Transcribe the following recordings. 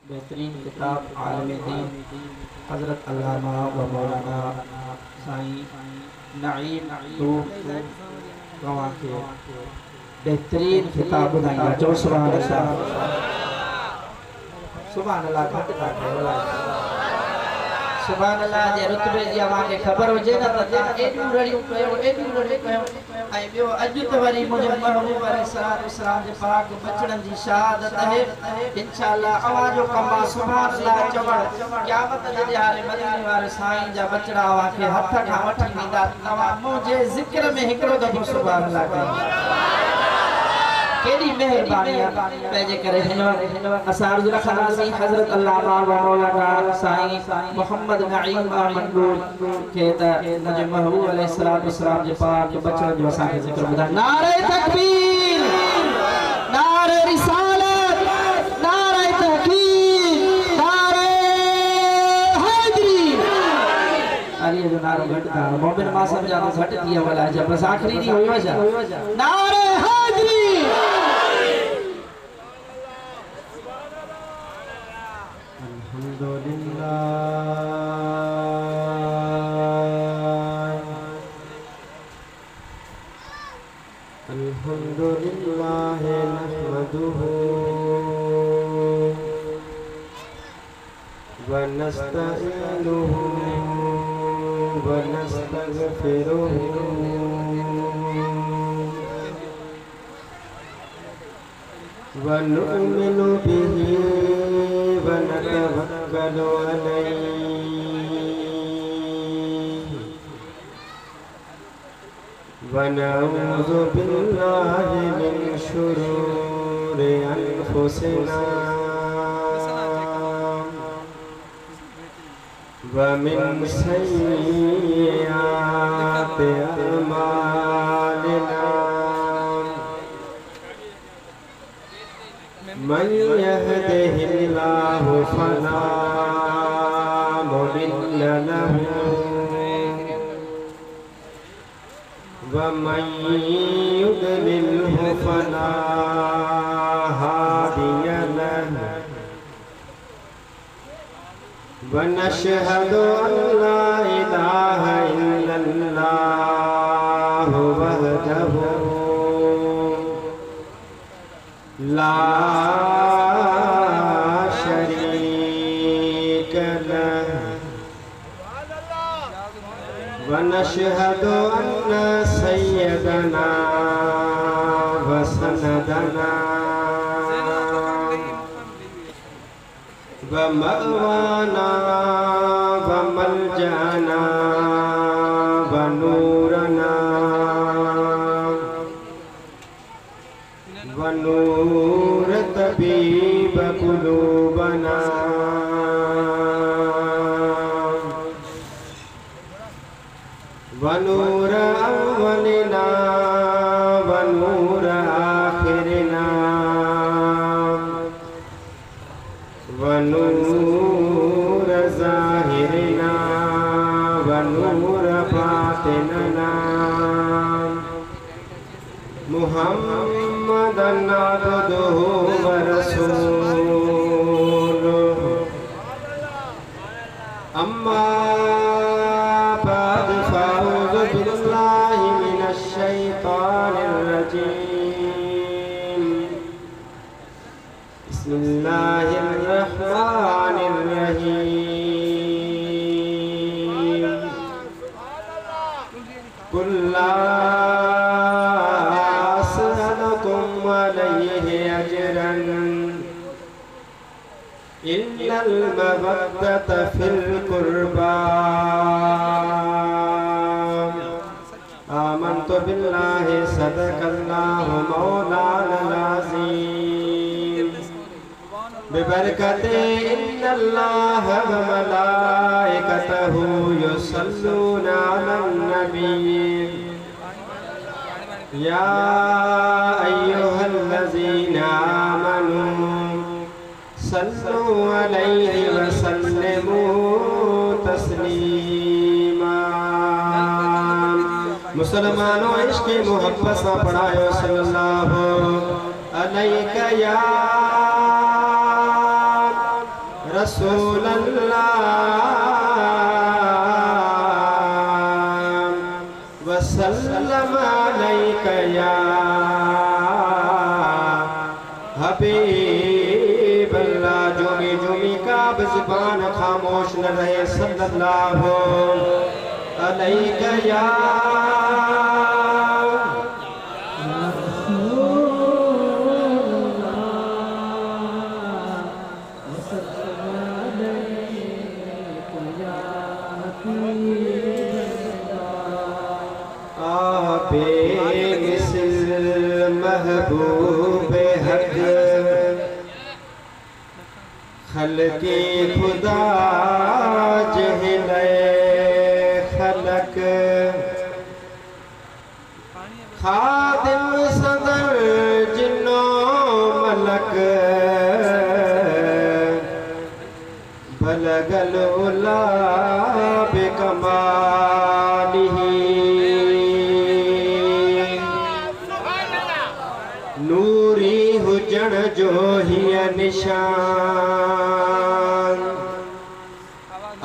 बेहतरीन किताब आलम दीन हज़रत अल्लामा व मौलाना साईं नईम गवाह के बेहतरीन किताब ॿुधाईंदा चओ सुभान अल्लाह। सुभान अल्लाह घटि था कयो सुभान अल्लाह जे रुतबे जी अवांखे ख़बर हुजे न त तव्हां एॾियूं रड़ियूं कयो ऐं ॿियो अॼु त वरी मुंहिंजे महबूब अलैहिस्सलाम जे पाक बचड़नि जी शहादत आहे। इंशाअल्लाह अवां जो कमु आहे सुभान अल्लाह चवणु। क़यामत जे ॾियारे मदीने वारे साईं जा बचड़ा अवांखे हथ खां वठी वेंदा। तव्हां मुंहिंजे ज़िक्र में हिकिड़ो दफ़ो सुभान अल्लाह कयो। केडी मेहरबानी पंहिंजे करे असां अर्ज़ु रखंदासीं हज़रत अल्लामा व मौलाना साईं मोहम्मद नईम मंगूर के त मुंहिंजे महबूब अलैहिस्सलाम जे पाक बचड़नि जो असांखे ज़िक्र ॿुधाए। नारे तकबीर, नारे रिसालत, नारे तहकीक, नारे हैदरी। अली जो नारो घटि था मोमिन मां सम्झा तो घटि थी वियो अलाए जब बस आखिरी ॾींहुं हुयो छा। नारे हैदरी। अल्हम्दुलिल्लाह नहमदुहु व नस्तईनुहु व नस्तगफिरुहु व नु'मिनु बिही व नतवक्कलु अलैहि व नऊज़ु बिल्लाहि मिन शुरूरि अनफुसिना व मिन सय्यिआति अअमालिना मन यहदिहिल्लाहु फला मुदिल्ल लहु व मन युद्लिल्हु फला हादिय लहु व नशहदु अल्ला इलाहा इल्लल्लाह वहदहु ला शरीक लहु व नशहदु अन्न सय्यदना व सनदना व मअवाना व मलजाना व नूरना व नूर तबीब कुलूबना व नूर अव्वलिना व नूर आखिरिना व नूर ज़ाहिरिना व नूर बातिनना मुहम्मदन अब्दुहु व रसूलुहु अम्मा बाद फ़अऊज़ु बिल्लाहि मिनश शैतानिर रजीम बिस्मिल्लाहिर रहमानिर रहीम कुल ला असअलुकुम अलैहि अजरन इल्लल मवद्दत फिल कुर्बा आमन्तु बिल्लाहि सदक़ल्लाहु मौलानल अज़ीम बिबरकति इन्नल्लाह व मलाइकतहु युसल्लूना अलन नबी या अय्युहल्लज़ीना आमनू सल्लु अलैहि व सल्लिमू तस्लीमा। मुसलमानों इश्क़ मोहब्बत से पढ़ायो सल्लल्लाहु अलैका या रसूल अल्लाह वसल्लम अलैका या हबीब अल्लाह। जुमी का ज़ुबान खामोश न रहे। सल्लल्लाहु अलैका या महबूब हक खलके खुदा जहले खलक खादिम सदर जिन्नो मलक बलगल उला बेकमालिही नूरी हुजण जो हिय निशान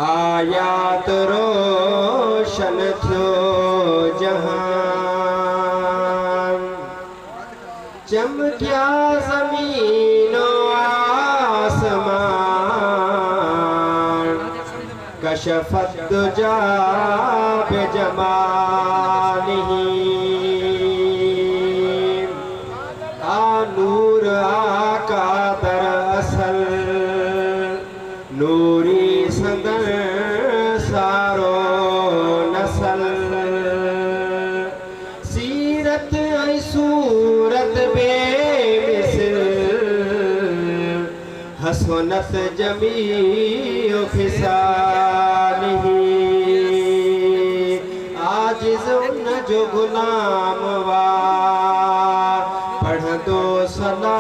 आयात रोशन थियो जहान चमकिया ज़मीनो आसमान कशफत दुजा बेजमालिही नूर आका दर असल नूरी सदर सारो नसल सीरत ऐं सूरत बेमिसल हसनत जमीउ फिसालिही आजिज़ उन जो गुलाम वा पढ़ दो सला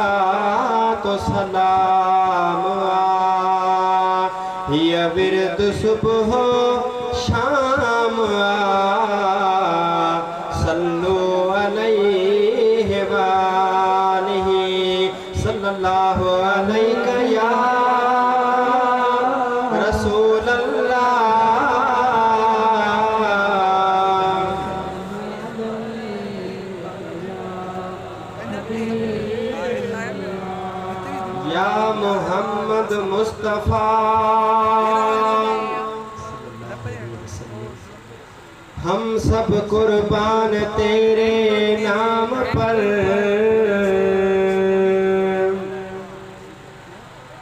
तो सलाम हिय विरद सुबह शाम सल्लु अलैहि वालिही सल्लल्लाहु अलैका या रसूल अल्लाह या मोहम्मद मुस्तफ़ा हम सब कुर्बान तेरे नाम पर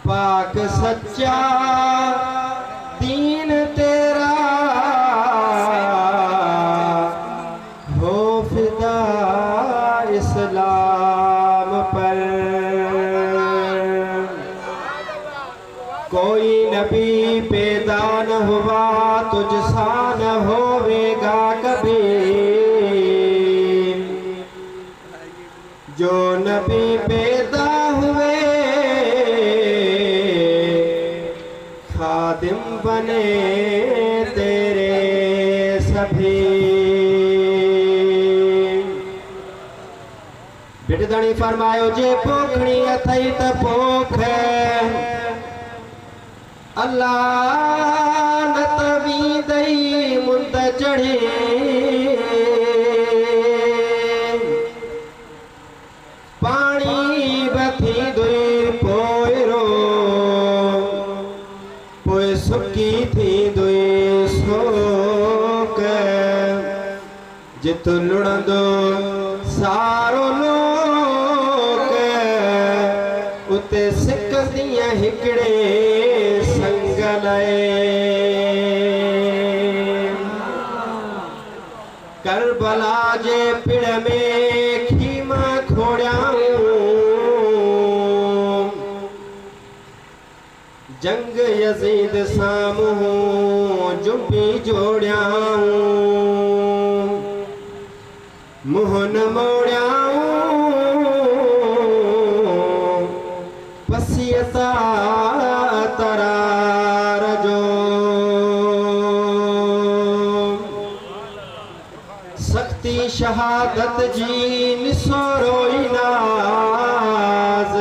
पाक सच्चा दीन तेरा हो फिदा इस्लाम पर कोई नबी पैदा न हुआ तुझसा न होवेगा कभी जो नबी पैदा हुए खादिम बने तेरे सभी बिटदणी फरमायो जे पोखणी अथई त पोख अल्लाह न तवी दई मुंद चढ़े पानी बथी दुई पोयरो पोइ सुकी थी दुई सोक जित लुणंदो सारो लोक उते सिकंदियां हिकड़े करबला जे पिड़ में खीमा खोड़ियाऊं जंग यजीद सामूं जुम्बी जोड़ियाऊं मुंह न मोड़ियाऊं पसियता तरार जो सख्ती शहादत जी निसोरो इनाज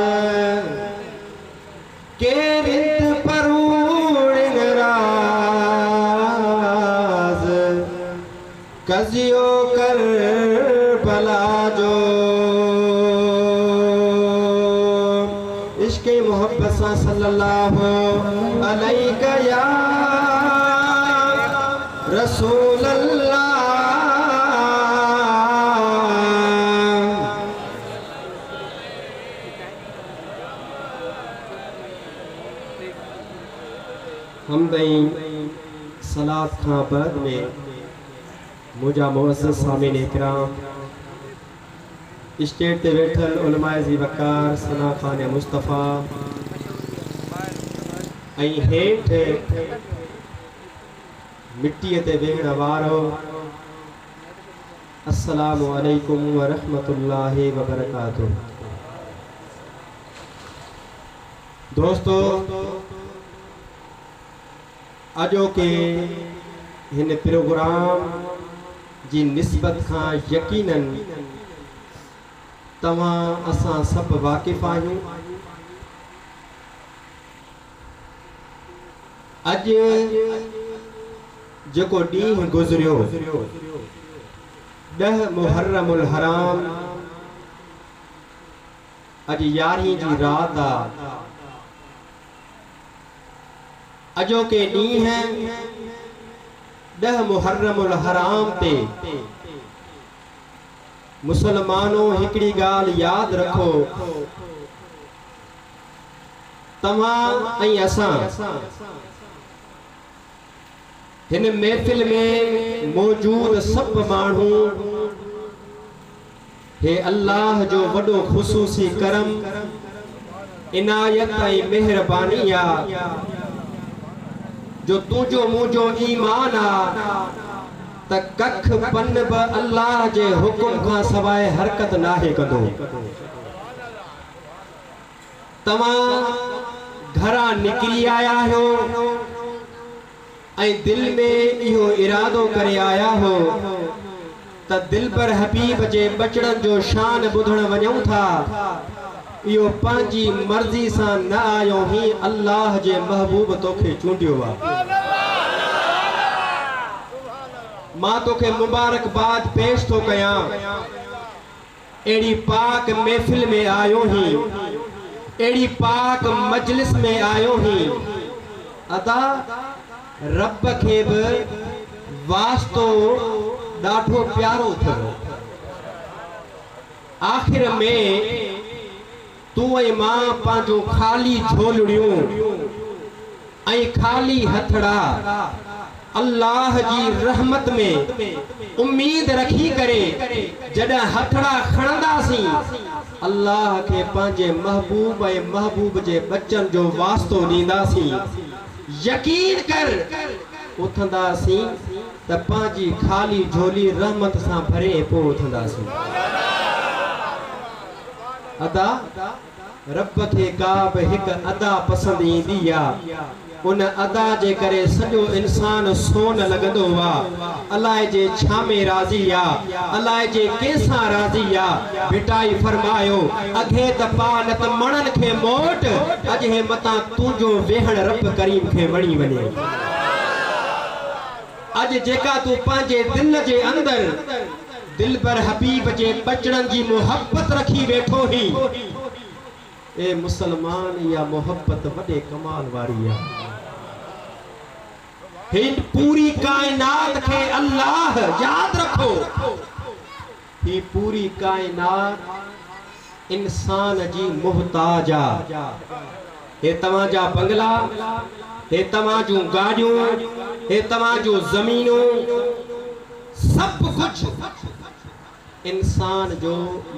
के रित परू कजियो कर भला जो इश्क़ मोहब्बत सल्लल्लाहु अलैहि या रसूल अल्लाह। हम सलात खां बाद में मुझा मुअज़्ज़ज़ सामीन इकराम स्टेज ते वेठल उलमाए जी वकार सना खान मुस्तफ़ा ऐं हेठि मिट्टीअ ते वेहण वारो अस्सलामु अलैकुम व रहमतुल्लाहि व बरकातुहू। दोस्तों अजो के हिन प्रोग्राम जी निस्बत खां यकीनन तवां असां सब वाकिफ़ आहियूं। अज जेको ॾींहुं गुज़रियो 10 मुहर्रमुल हराम अज 11 जी रात आ। अजो के ॾींहुं 10 मुहर्रमुल हराम ते मुसलमानों हिकड़ी गाल याद रखो, तमाम ऐं असां हिन महफिल में मौजूद सब मानू हे अल्लाह जो वडो खुसूसी करम इनायत ऐं मेहरबानी आ जो तुझो मुझो ईमान आ त कख पन ब अल्लाह जे हुकुम खां सवाए हरकत नाहे कंदो। तमां घरा निकली आया हो ऐं दिल में इहो इरादो करे आया हो त दिलबर हबीब जे बचड़न जो शान बुधण वञूं था। इहो पंहिंजी मर्जी सां न आयो ही अल्लाह जे महबूब तोखे चूंडियो आ। मां तोखे मुबारकबाद पेश तो कया, एड़ी पाक महफिल में आयो ही, एड़ी पाक मजलिस में आयो ही। अदा रब के वास्तो ॾाढो प्यारो थियो। आखिर में तू ऐं मां पांजो खाली झोलड़ियों ऐं खाली हथड़ा अल्लाह जी रहमत में उम्मीद रखी करे जड़ा हथड़ा खणंदासी अल्लाह के पांजे महबूब ऐं महबूब जे बच्चन जो वास्तो ॾींदासी। यकीन कर उथंदासी त पांजी खाली झोली रहमत सां भरे पो उथंदासी। अदा रब के का बि हिक अदा पसंद ईंदी आ, उन अदा जे करे सॼो इंसान सोन लगंदो आ। अलाए जे छा में राज़ी आ, अलाए जे कंहिंसां राज़ी आ। बिटाई फरमायो अघे त पा न त मणन खे मोट, अॼु हे मतां तुंहिंजो वेहण रब करीम खे वणी वञे। अॼु जेका तूं पंहिंजे दिल जे अंदर दिलबर हबीब जे बचड़न जी मोहब्बत रखी बैठो ही, ए मुसलमान या मोहब्बत वडे कमाल वारी आ। हिन पूरी कायनात के अल्लाह याद रखो, ही पूरी कायनात इंसान जी मोहताज आ। हे तव्हां जा बंगला, हे तव्हां जूं गाड़ियों, हे तव्हां जूं ज़मीनों, सब कुछ इंसान जो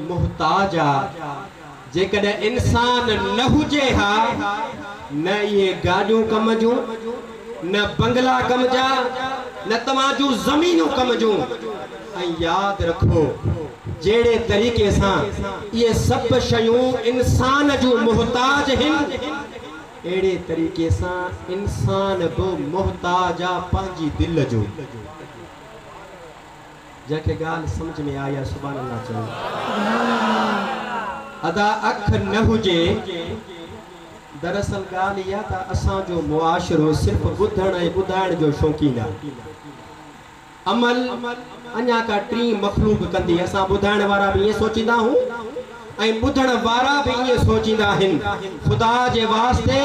मोहताज आ। जेकॾहिं इंसान न हुजे हा न ये गाड़ियों कम जूं, न बंगला कम जा, न तव्हां जूं ज़मीनूं कम जूं। ऐं याद रखो जेड़े तरीक़े सां ये सब शयूं इंसान जो मोहताज हिन, एड़े तरीक़े सां इंसान बि मोहताज आ पंहिंजी दिल जो। जैके गाल समझ में आया सुभान अल्लाह चलो। अदा अख न हुजे, दरअसल गाल या त असां जो मुआशरो सिर्फ बुधण ऐं बुधाइण जो शौकीन आ। अमल अन्या का टी मखलूक कंदी असा बुधाण वारा भी ये सोचींदा हूं ऐं बुधण वारा भी ये सोचींदा आहिन खुदा जे वास्ते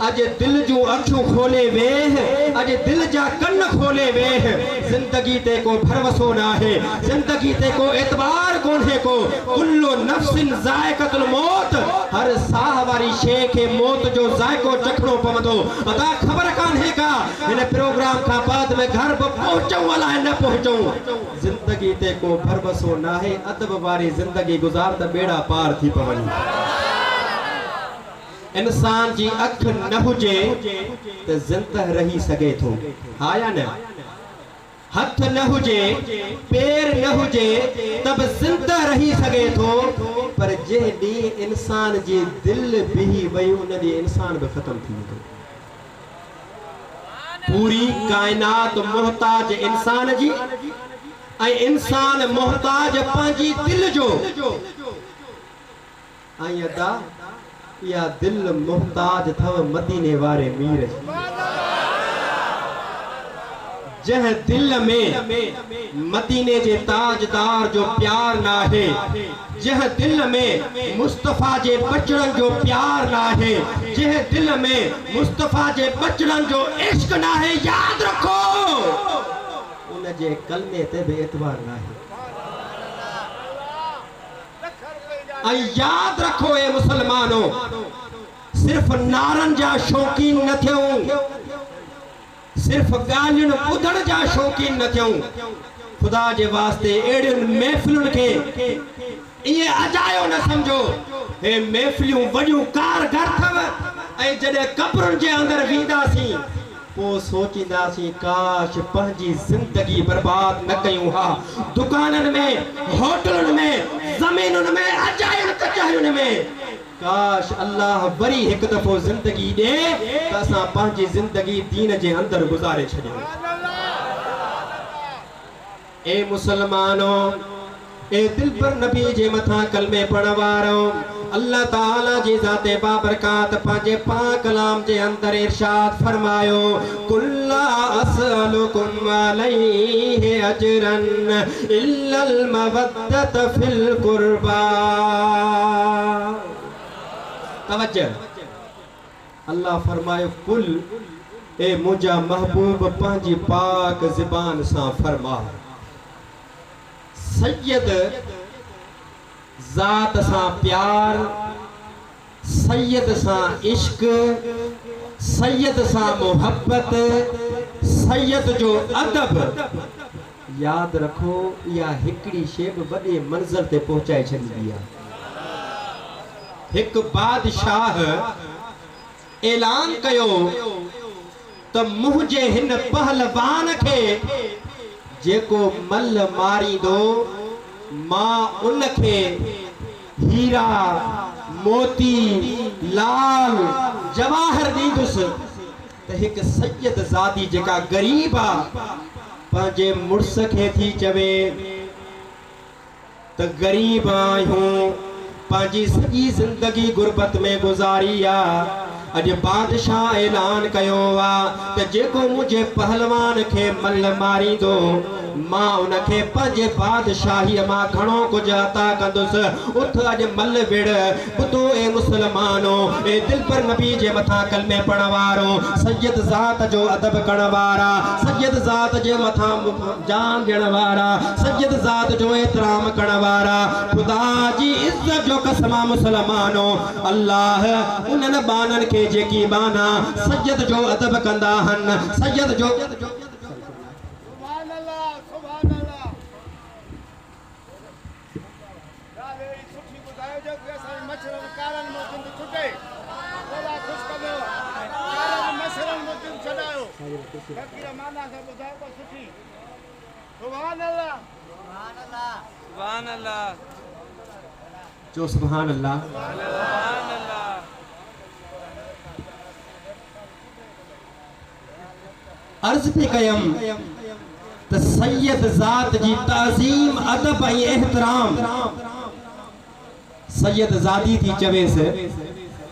अज दिल जो अखियूं खोले वेह अज दिल जा कन खोले वेह जिंदगी ते को भरवसो ना है जिंदगी ते को एतबार कोन्हे को कुल्लो नफ्सिन जायकतुल मौत हर साह वारी शे के मौत जो जायको चखणो पवंदो अदा खबर कान्हे का इन प्रोग्राम का बाद में घर पहुंचूं वाला है न पहुंचूं जिंदगी ते को भरवसो ना है अदब वारी जिंदगी गुजार त बेड़ा पार थी पवनी इंसान जी अख न हुजे त जिंदा रही सके थो हा या न हथ न हुजे पैर न हुजे तब जिंदा रही सके थो पर जे दी इंसान जी दिल बिही वई उन दी इंसान भी खत्म थी वेंदो पूरी कायनात मोहताज इंसान जी ऐं इंसान मोहताज पंहिंजी दिल जो आई अदा या दिल मोहताज थव मदीने वारे मीर जह दिल में मदीने जे ताजदार जो प्यार ना है जह दिल में मुस्तफा जे बचड़न जो प्यार ना है जह दिल में मुस्तफा जे बचड़न जो इश्क ना है याद रखो उन जे कलमे ते भी एतबार ना है याद रखो ए मुसलमानों सिर्फ नारन जा शौकीन न थियूं सिर्फ गालियुन बुधण जा शौकीन न थियूं खुदा जे वास्ते एड़ियुन महफिलुन के ये अजायो न समझो हे महफिलियूं वडियूं कारगर थव ऐं जडे कब्रुन जे अंदर वींदासीं पो सोचींदासीं काश पंहिंजी जिंदगी बर्बाद न कयूं हा दुकानन में होटलन में जमीनुन में अजायुन कचहरियुन में काश अल्लाह वरी एक दफो जिंदगी दे त असां पंहिंजी जिंदगी दीन जे अंदर गुजारे छॾियूं ए मुसलमानो ए दिल पर नबी जे मथा कलमे पढ़ण वारो अल्लाह ताला जी ज़ाते बाबरकात पंहिंजे पाक कलाम जे अंदर इरशाद फरमायो कुल्ला असलुकुम अलैहि अजरन इल्लल मवद्दत फिल कुर्बा तवज्जो अल्लाह फरमायो कुल ए मुझा महबूब पंहिंजी पाक ज़बान सां फरमा सैयद जात सा प्यार सैयद सा इश्क सैयद सा मोहब्बत सैयद जो अदब याद रखो या हिकड़ी शेब बड़े मंजिल ते पहुंचाए छॾी आहे एक बादशाह ऐलान कयो त मुझे हिन पहलवान के जेको मल मारी दो मां उनखे हीरा मोती लाल जवाहर दींदुसि त हिकु सैयद ज़ादी जेका गरीब आहे पंहिंजे मुड़स खे थी चवे त गरीब आहियूं पंहिंजी सॼी ज़िंदगी गुरबत में गुज़ारी आहे अॼु बादशाह ऐलान कयो आहे त जेको मुंहिंजे पहलवान खे मल मारींदो मां उनखे पंहिंजे बादशाहीअ मां घणो कुझु अता कंदुसि उथ अॼु मल विड़ ॿुधो ए मुसलमानो ए दिल पर नबी जे मथां कलमे पढ़ण वारो सैयद ज़ात जो अदब करण वारा सैयद ज़ात जे मथां जान ॾियण वारा सैयद ज़ात जो एतराम करण वारा खुदा जी इज़्ज़त जो कसम मुसलमानो अल्लाह उन्हनि बाननि खे जेकी बाना सैयद जो अदब कंदा हन सैयद जो जो सुभान अल्लाह अर्ज पे कयम त सैयद ज़ात जी ताज़ीम अदब ऐं एहतराम सैयद ज़ादी थी चवे से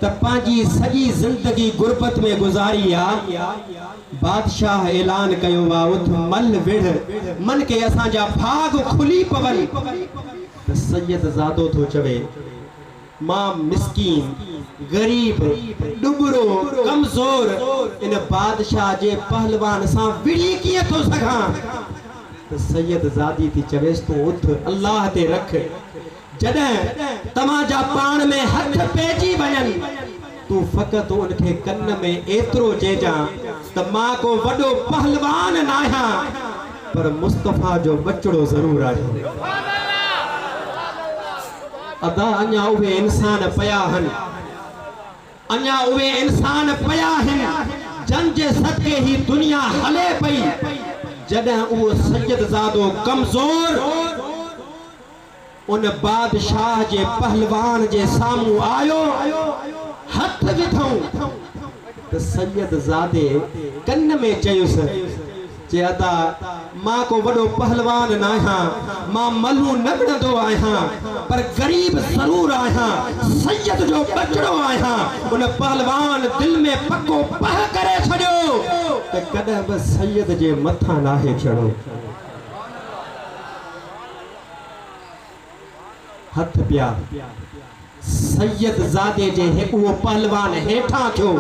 त पांजी सजी जिंदगी गुरबत में गुजारी आ बादशाह ऐलान कयो वा उठ मल विढ़ मन के असा जा भाग खुली पवन त सैयद ज़ादो थो चवे मां मिस्कीन गरीब डुबरो कमजोर इन बादशाह जे पहलवान सा विड़ी किए तो सगा तो सैयद ज़ादी थी चवेस तो उठ अल्लाह ते रख जडे तमाजा पान में हथ पेजी वजन तू फकत उनके कन्न में एतरो चेजा त मां को वडो पहलवान नाहा पर मुस्तफा जो बचड़ो जरूर आहे अदा अन्या उहे इंसान पया हन अन्या उहे इंसान पया हन जन जे सदके ही दुनिया हले पई जडह वो सैयद ज़ादो कमजोर उन बादशाह जे पहलवान जे सामू आयो हथ विथऊं त सैयद ज़ादे कन्न में चयुस जे अदा मां को वडो पहलवान ना हां मां मलू नगड़ो आया पर गरीब जरूर आया सैयद जो बचड़ो आया उन पहलवान दिल में पक्को पह करे छड़ो त कदे ब सैयद जे मथा नाहे चढ़ो हथ पिया सैयद ज़ादे जे वो पहलवान हेठा थियो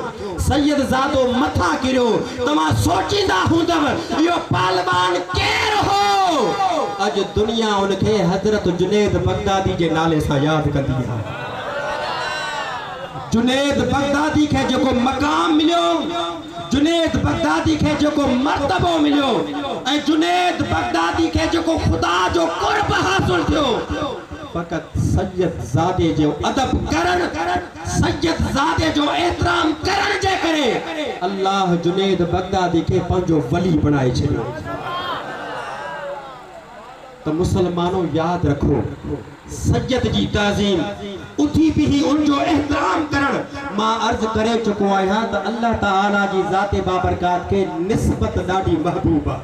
सैयद ज़ादो मथा किरो तमा सोचींदा हुंदव यो पहलवान केर हो अज दुनिया उनके हजरत जुनैद बगदादी जे नाले सा याद कंदी है जुनैद बगदादी के जो मकाम मिलो जुनैद बगदादी के जो मर्तबो मिलो ए जुनैद बगदादी के जो खुदा जो कुर्ब हासिल थियो फकत सैयद ज़ादे जो अदब करन सैयद ज़ादे जो एहतराम करन जे करे अल्लाह जुनैद बगदादी के पंजो वली बनाए छे तो मुसलमानों याद रखो सैयद जी ताज़ीम उठी भी ही उन जो एहतराम करन मां अर्ज करे चुको आया तो अल्लाह ताला जी ज़ाते बाबरकात के निस्बत डाडी महबूबा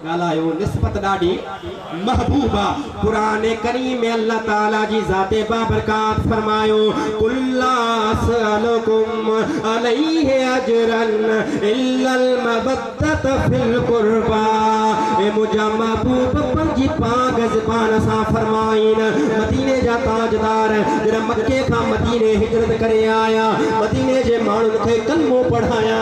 गालायो निस्बत डाडी महबूबा कुरान करीम में अल्लाह ताला जी ज़ाते बाबरकात फरमायो कुल्ला असअलुकुम अलैहि अजरन इल्लल मबद्दत फिल कुर्बा ए मुजा महबूब पंजी पाक ज़बान सा फरमाइन मदीने जा ताजदार जरा मक्के का मदीने हिजरत करे आया मदीने जे मानुन के कलमो पढ़ाया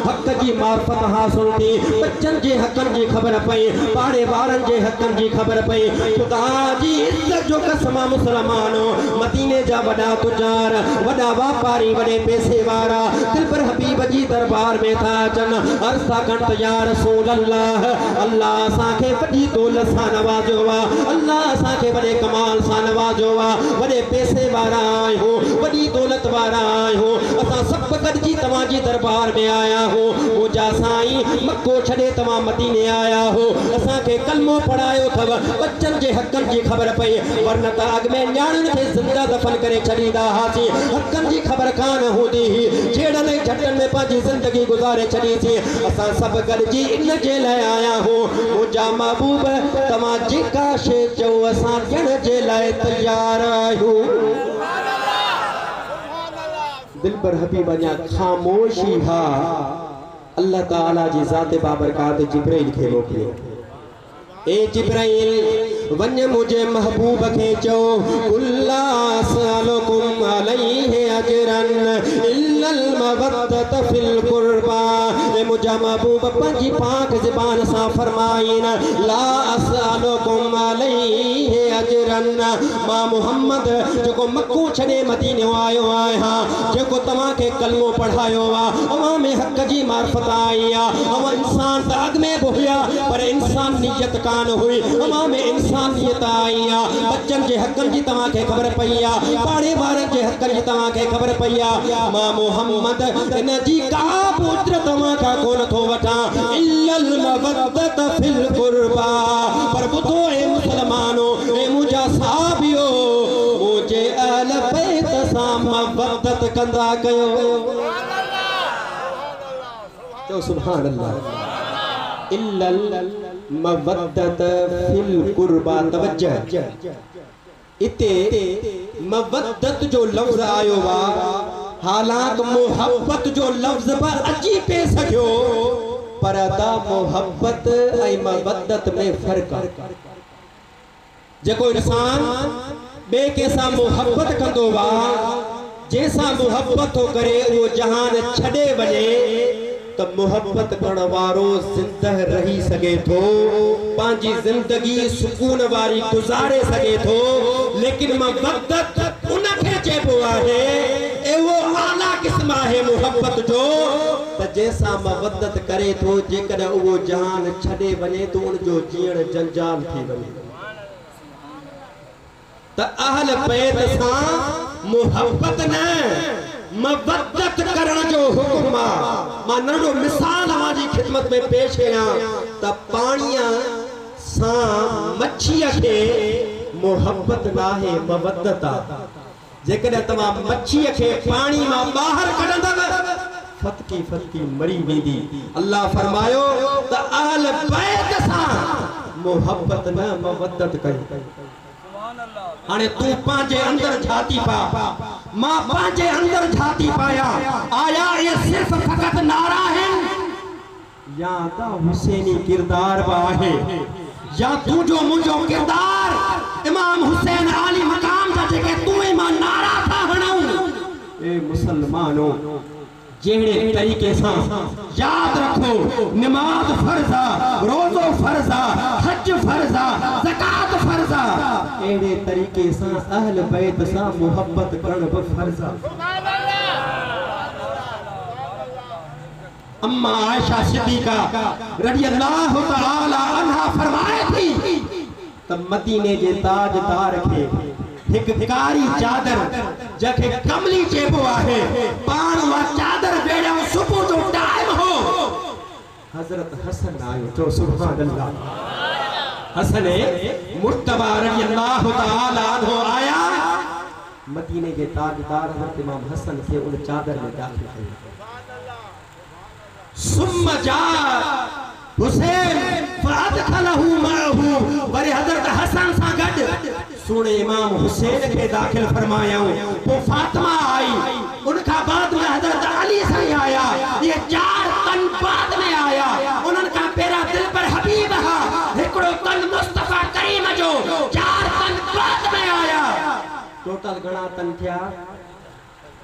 हक जी मार्फत हासिल थी बच्चन जे हकन जी खबर पई पाड़े वारन जे हकन जी खबर पई खुदा जी इज्जत जो कसमा मुसलमानो मदीने जा वडा तुजार वडा व्यापारी वडे पैसे वारा दिल पर हबीब जी दरबार में था अचन अर्सा कन या रसूल अल्लाह अल्लाह सा के वडी दौलत सा नवाजो वा अल्लाह सा के वडे कमाल सा नवाजो वा वडे पैसे वारा आए हो वडी दौलत वारा आए हो असा सब गॾजी तवा जी दरबार में आया हो वो जा साईं मक्को छड़े तवा मदीने आया हो असा के कलमो पढ़ायो थव बच्चन जे हकन जी खबर पई वरना त अग में न्याणन के जिंदा दफन करे छड़ीदा हासी हकन जी खबर कान होदी जेड़न झटन में पाजी जिंदगी गुजारे छड़ी थी असा सब गॾजी इन जे लाए आया हो मुजा महबूब तवा जेका शे चो असा ॾियण जे लाए तैयार आहियो दिल पर हबीब अञा खामोशी हा अल्लाह ताला जी ज़ाते बाबरकात जिब्राइल के मोकिलियो ए जिब्राइल वञ मुझे महबूब के चो कुल्ला असअलुकुम अलैहि अजरन इल्लल मवद्दत फिल कुर्बा ए मुझा महबूब पंजी पाक ज़बान सा फरमाइन ला असअलुकुम अलैहि अजरन मां मोहम्मद जो मक्को छड़े मदीने आयो आया जो तमा के कलमो पढ़ायो वा अवा में हक जी मार्फत आया अवा इंसान दाग में बोया पर इंसान नियत कान हुई अवा में इंसानियत आया बच्चन जे हकन जी तवा के खबर पईया पाड़े बारन जे हकन जी तवा के खबर पईया मां मोहम्मद इन जी का पुत्र तवा का कोन थो वठा इल्लल मवद्दत फिल कुर्बा पर बुधो ए मुसलमानो ए मुजा साबियो मुझे अहल बैत सा मवद्दत कंदा कयो तो सुभान अल्लाह इल्लल मवद्दत फिल कुर्बा तवज्जह इते मवद्दत जो लफ्ज़ आयो वा हालांकि मोहब्बत जो लफ्ज़ पर अची पे सकियो पर अदा मोहब्बत ऐं मवद्दत में फर्क आहे। जेको इंसान बे के सां मोहब्बत कंदो वा जैसा मोहब्बत हो करे वो जहान छड़े वने तो मोहब्बत करण वारो जिंदह रही सके थो पांजी जिंदगी सुकून वारी गुजारे सके थो लेकिन मवद्दत उनखे चइबो आहे ए वो आला किस्म है मोहब्बत जो त जैसा मवद्दत करे थो जेकर वो जहान छड़े वने तो उन जो जीण जंजाल थी वने त अहल बैत सां मोहब्बत न मवद्दत करण जो हुक्म मां नंढो मिसाल हमारी खिदमत में पेश कयां त पाणीअ सां मच्छीअ खे मोहब्बत नाहे मवद्दत आहे। जेकॾहिं तव्हां मच्छीअ खे पाणी मां ॿाहिरि कढंदव फतकी फतकी मरी वेंदी। अल्लाह फरमायो त अहल बैत सां मोहब्बत न मवद्दत कयो। हाणे तू पांजे अंदर छाती पा मां पांजे अंदर छाती पाया आया ये सिर्फ फकत नारा है या ता हुसैनी किरदार बा है या तू जो मुंजो किरदार इमाम हुसैन आली मकाम जा जेके तू मां नारा था हणऊ ए मुसलमानो जेड़े तरीके से याद रखो नमाज फर्ज रोजो फर्ज हज फर्ज ज़कात फर्ज एड़े तरीके से अहल बैत से मोहब्बत करण भी फर्ज। अम्मा आयशा सिद्दीका रज़ियल्लाहु तआला अन्हा फरमाए थी त मदीने जे ताजदार के एक कारी चादर जखे कमली चेबो आहे पाण वा चादर बेड़ा सुबह जो टाइम हो हजरत हसन आयो तो सुभान अल्लाह हसन मुर्तबा रज़ियल्लाहु तआला अन्हु आया मदीने के ताजदार हजरत इमाम हसन से उन चादर में दाखिल हुए सुम्मा जा हुसैन फअदखलहु मअहु वरे हजरत हसन सा गड सुने इमाम हुसैन के दाखिल फरमाया वो फातिमा आई उनका बाद में हजरत अली से आया ये चार तन बाद में आया उनका पेरा दिल पर हबीब हा एकड़ो तन मुस्तफा करीम जो चार तन बाद में आया टोटल गणा तन थिया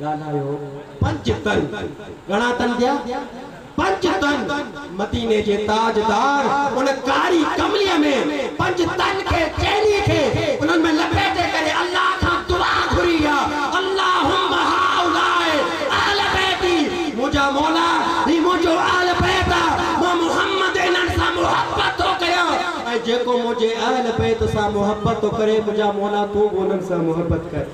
गालायो पंच तन गणा तन थिया पंच तन मदीने जे ताजदार उन कारी कमलिया में पंच तन के चेहरी के उनन में लपेटे करे अल्लाह का दुआ घुरिया अल्लाहुम्मा हाउलाए अहल बैती मुझा मौला ही मुझो अहल बैता मो मोहम्मद इनन सा मोहब्बत हो गया ऐ जेको मुझे अहल बैत सा मोहब्बत तो करे मुझा मौला तू उनन सा मोहब्बत कर।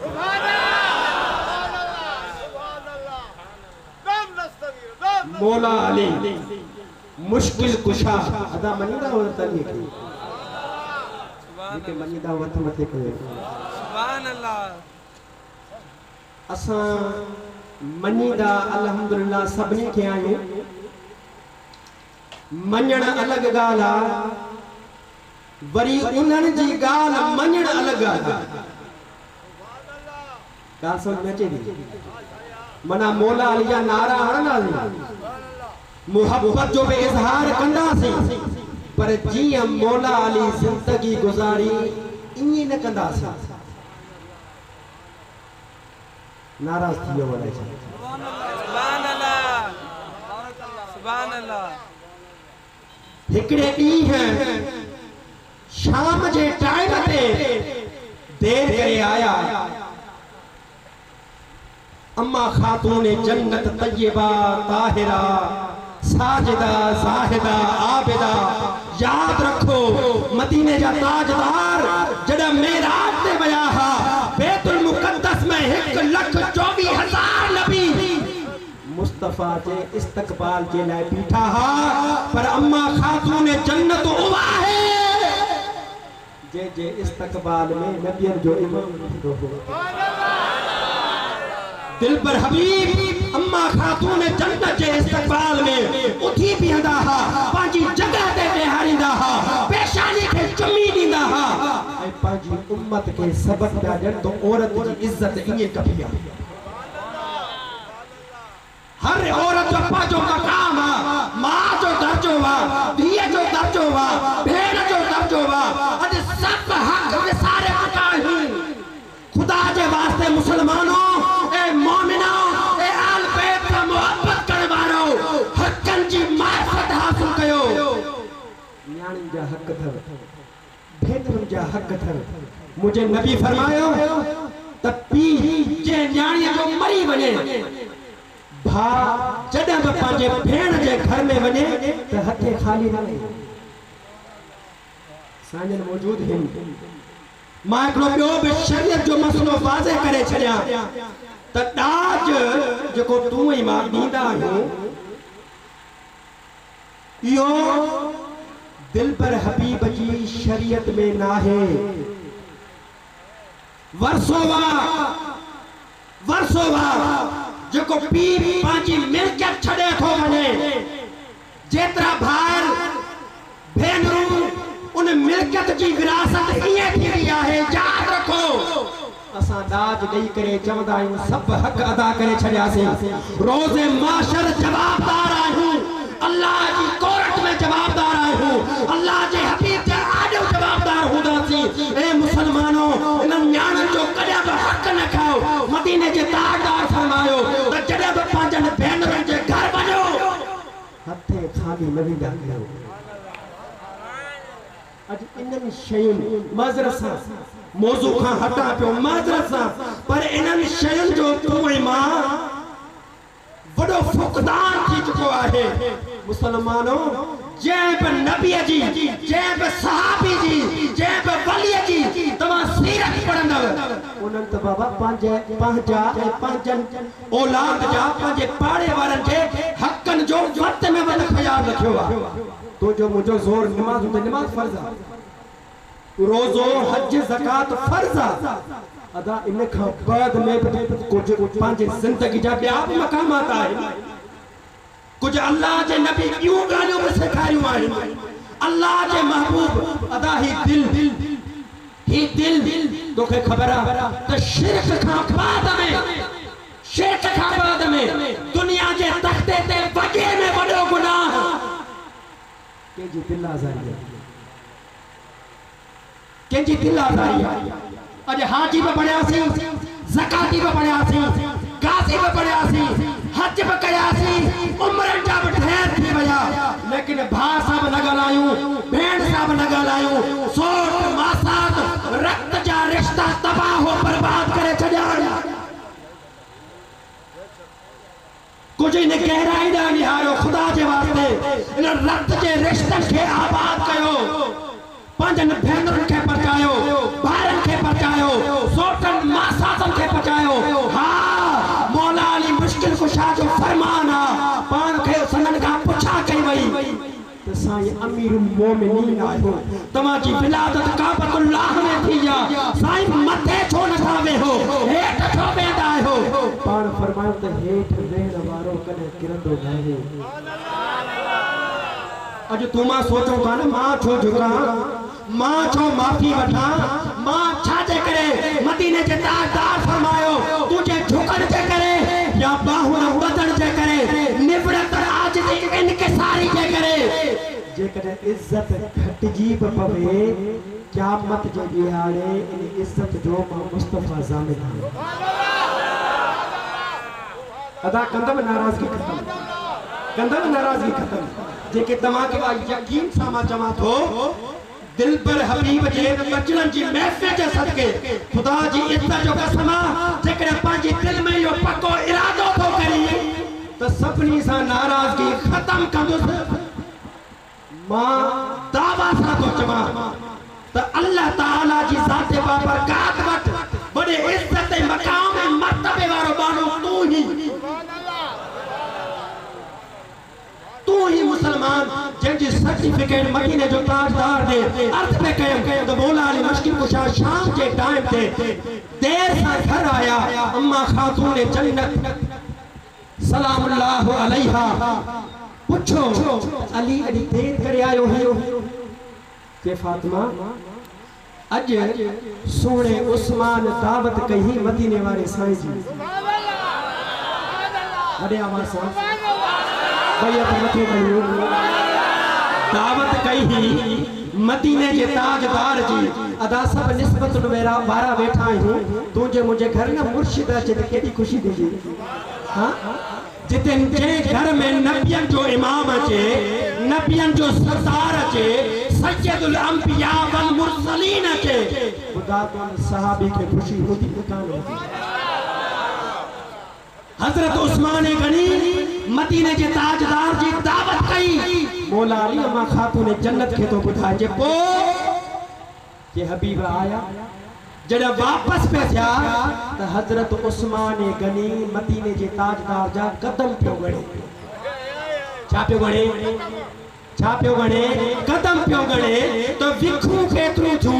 मौला अली मुश्किल कुशा अदा मनीदा होता नहीं की के मनीदा वत मते कयो सुभान अल्लाह असा मनीदा अल्हम्दुलिल्लाह सबने के आयो मञण अलग गाला वरी उन्हन जी गाल मञण अलग गाला का समझ में अचे मना मौला अली जा नारा हणंदा मोहब्बत जो बे इजहार कंदा सी पर जिया मौला अली जिंदगी गुजारी इनी न कंदा सी नाराज थियो वने सुभान अल्लाह सुभान अल्लाह हिकड़े दी है शाम जे टाइम ते देर करे आया अम्मा खातून जन्नत तय्यबा ताहिरा साजिदा जाहिदा आबिदा याद रखो मदीने जा ताजदार जड़ा मेराज ते वया हा बैतुल मुकद्दस में 1,24,000 नबी मुस्तफा के इस्तकबाल के लाए बीठा हा पर अम्मा खातून जन्नत उवा है जे जे इस्तकबाल में नबियन जो इमाम हो दिल पर हबीब अम्मा खातून जन्नत के इस्तकबाल में उठी बीहंदा हा पांजी जगह ते बेहारिंदा हा पेशानी के चुमी दींदा हा पांजी उम्मत के सबक दा दन तो औरत की इज्जत इए कभी आ हर औरत जो पांजो मकाम आ मां जो दर्जो वा धीअ जो दर्जो वा भेण जो दर्जो वा अज सब हक विसारे चुका है खुदा जे वास्ते मुसलमानों ए मोमिनो ए आल बैत का मोहब्बत करने वालो हकन जी मार्फत हासिल कयो न्याणी जा हक थव भेनरुन जा हक थव मुझे नबी फरमायो त पी जे न्याणी जो मरी वने भा जॾहिं बि पंहिंजे भेण जे घर में वञे त हथे खाली न वञे साजन मौजूद आहिनि मां हिकिड़ो ॿियो बि शरीयत जो मसलो वाज़े करे छॾियां त ॾाज जेको तूं ऐं मां ॾींदा आहियूं इहो दिलबर हबीब जी शरीयत में नाहे वरसो वा जेको पी पांजी मिल्कियत छड़े थो वने जेतरा भार भेनरू उन मिल्कियत जी विरासत इए थी आहे याद रखो असा दाज देई करे चवंदा आहियूं सब हक अदा करे छड़ियासीं रोज़े माशर जवाबदार आहियूं अल्लाह जी कोर्ट में जवाबदार आहियूं अल्लाह जे हबीब जे आॾो जवाबदार हूंदासीं ए मुसलमानों इन न्याणनि जो कॾहिं बि हक न खाओ मदीने जे ताजदार फरमायो त जॾहिं बि पंहिंजनि भेनरुनि जे घर वञो हथे खाली न वेंदा कयो अॼु इन्हनि शयुनि माज़रत सां मौज़ू खां हटा पियो माज़रत सां पर इन्हनि शयुनि जो तूं ऐं मां वॾो फुक़दान थी चुको आहे मुसलमानों जंहिं बि नबीअ जी जंहिं बि सहाबी जी जंहिं बि वलीअ जी तव्हां सीरत पढ़ंदव उन्हनि त बाबा पंहिंजा ऐं पंहिंजनि औलाद जा पंहिंजे पाड़े वारनि जे हक़नि जो वक़्त में वॾो ख़्यालु रखियो आहे तुंहिंजो मुंहिंजो ज़ोर निमाज़ ते निमाज़ फर्ज़ आहे रोज़ो हज ज़कात फर्ज़ आहे अदा इन खां बाद में कुछ पांजे जिंदगी जा ॿिया बि मक़ामात आहिनि कुछ अल्लाह जे नबी यूं ॻाल्हियूं बि सेखारियूं आहिनि अल्लाह जे महबूब अदा ही दिल तोखे ख़बर आहे त शिरक खां बाद में दुनिया जे तख़्ते ते वॾे में वॾो गुनाह कंहिंजी दिल आज़ारी आहे अॼु हाजी बि पढ़ियासीं ज़काती बि पढ़ियासीं गाज़ी बि पढ़ियासीं हज बि कयासीं उम्रनि जा बि ढेर थी विया लेकिन भाउ सां बि न ॻाल्हायूं भेण सां बि न ॻाल्हायूं सोट मासात रक्त जा रिश्ता तबाह बर्बाद करे छॾिया कुछ इन गहराई ॾांहुं निहारियो खुदा जे वास्ते इन रक्त जे रिश्तनि खे आबाद कयो पंहिंजनि भेनरुनि खे बचायो ॿारनि खे बचायो सोटनि मासातनि खे बचायो हा मौला अली मुश्किल कुशा जो फरमान आहे पाण खे संदन खां पुछा कई वई त साईं अमीरुल मोमिनीन आहियो तव्हांजी विलादत काबतुल्लाह में थी आहे साईं मथे छो नथा वेहो हेठि छो वेंदा आहियो पाण फरमायो त हेठि वेहण वारो कॾहिं किरंदो नाहे अॼु तूं मां सोचो कान मां छो झुकां मां छो माफ़ी वठां मां छाजे करे मदीने जे ताजदार फरमायो तुझे झुकण जे करे या बाहुन बदन जे करे निबरत आज जी इनकिसारी जे करे जेकॾहिं इज्जत घटिजी बि पवे क़यामत जे ॾियारे इन इज्जत जो मां मुस्तफ़ा ज़ामिन आहियां अदा कंदम नाराज़गी ख़त्म जेके तव्हांखे यकीन सां मां चवां थो दिलबर हबीब जे बचड़नि जी महफ़िल जे सदके खुदा जी इज्जत जो कसम आहे जेकॾहिं पंहिंजी दिलि में इहो पको इरादो थो करी त सभिनी सां नाराज़गी ख़त्म कंदुसि मां दावा सां थो चवां त अल्लाह ताला जी ज़ात बाबरकात वटि वॾे इज्जत ऐं मक़ाम ऐं मर्तबे वारो माण्हू तू ही मुसलमान जंहिंजी सर्टिफिकेट मदीने जो ताजदार दे अर्थ पे कयम तो मौला अली मुश्किल कुशा शाम के टाइम ते देर सां घर आया अम्मा खातून जन्नत सलामुल्लाह अलैहा पूछो अली अली देर करे आयो है के फातिमा अज सोने उस्मान दावत कही मदीने वाले साईं जी बड़े आवाज से भैया पर मथे कहियो दावत कही मदीने के ताजदार जी अदा सब निस्बत मेरा बारा बैठा हूं तुझे मुझे घर ना मुर्शिद अचे त केडी खुशी दीजी हां जिते जे घर में नबियन जो इमाम अचे नबियन जो सरदार अचे सैयदुल अंबिया वल मुरसलीन अचे खुदा तो सहाबी के खुशी होती दुकान होती हजरत उस्मान गनी मदीने के ताजदार जी दावत कई मौला अली अम्मा खातून जन्नत के तो बुधाए जे पो के हबीब आया जड़ा वापस पे थिया त हजरत उस्मान गनी मदीने के ताजदार जा कदम पियो गणे छा पियो गणे कदम पियो गणे तो विखू केतरू थू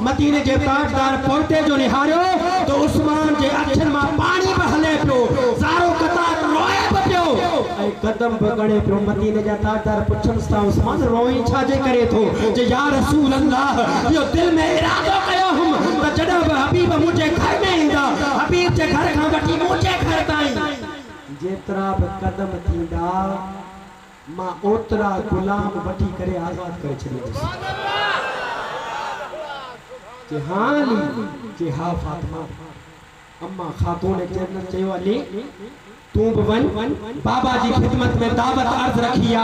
मदीने के ताजदार पोते जो निहारियो तो उस्मान जे अखन मा पानी बहले पियो सारो कतार रोए पियो ए कदम बगणे पियो मदीने जा ताजदार पुछन सा उस्मान रोई छा जे करे थो जे या रसूल अल्लाह यो दिल में इरादो कयो हम त जड़ा हबीब मुझे घर में इंदा हबीब जे घर का वठी मुझे घर ताई जेतरा कदम थींदा मां ओतरा गुलाम वठी करे आजाद करे छड़ी जे हाली जे हा फातिमा अम्मा खातून जन्नत चयो अली तू वन बाबा जी खिदमत में दावत अर्ज रखिया